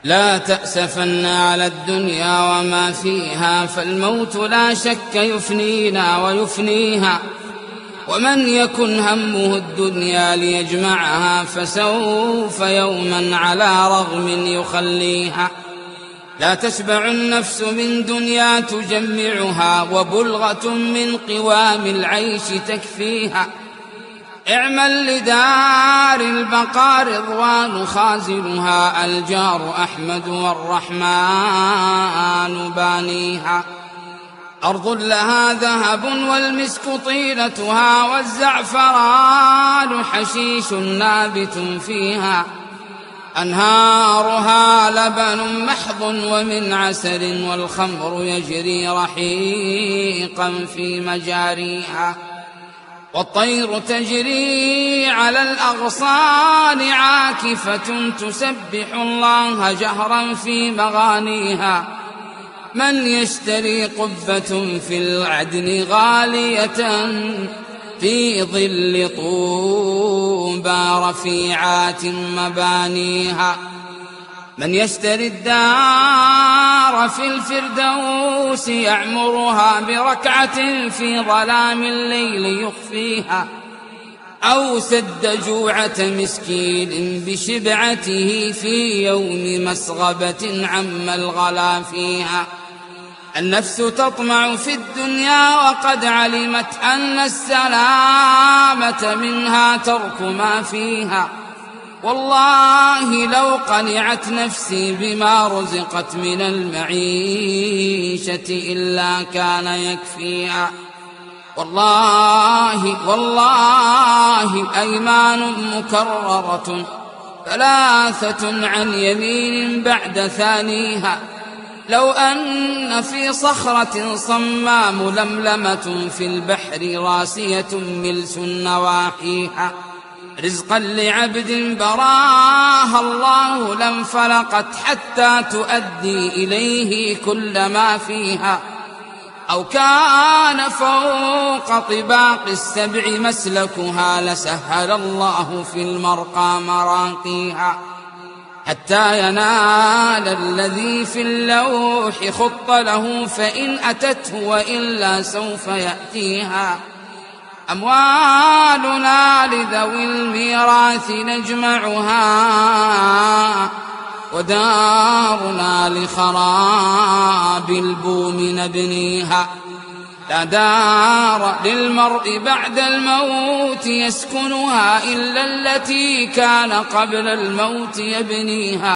لا تأسفن على الدنيا وما فيها، فالموت لا شك يفنينا ويفنيها. ومن يكن همه الدنيا ليجمعها، فسوف يوما على رغم يخليها. لا تشبع النفس من دنيا تجمعها، وبلغة من قوام العيش تكفيها. اعمل لدار البقاء رضوان خازنها، الجار أحمد والرحمن بانيها. أرض لها ذهب والمسك طيلتها، والزعفران حشيش نابت فيها. أنهارها لبن محض ومن عسل، والخمر يجري رحيقا في مجاريها. والطير تجري على الأغصان عاكفة، تسبح الله جهرا في مغانيها. من يشتري قبة في العدن غالية، في ظل طوبى رفيعات مبانيها. من يشتري الدار في الفردوس، يعمرها بركعة في ظلام الليل يخفيها. أو سد جوعة مسكين بشبعته، في يوم مسغبة عم الغلا فيها. النفس تطمع في الدنيا وقد علمت أن السلامة منها ترك ما فيها. والله لو قنعت نفسي بما رزقت من المعيشة إلا كان يكفيها. والله أيمان مكررة، ثلاثة عن يمين بعد ثانيها. لو أن في صخرة صماء ململمة، في البحر راسية ملس نواحيها. رزقا لعبد براها الله لانفلقت، حتى تؤدي إليه كل ما فيها. أو كان فوق طباق السبع مسلكها، لسهل الله في المرقى مراقيها. حتى ينال الذي في اللوح خط له، فإن أتته وإلا سوف يأتيها. أموالنا لذوي الميراث نجمعها، ودارنا لخراب البوم نبنيها. لا دار للمرء بعد الموت يسكنها، إلا التي كان قبل الموت يبنيها.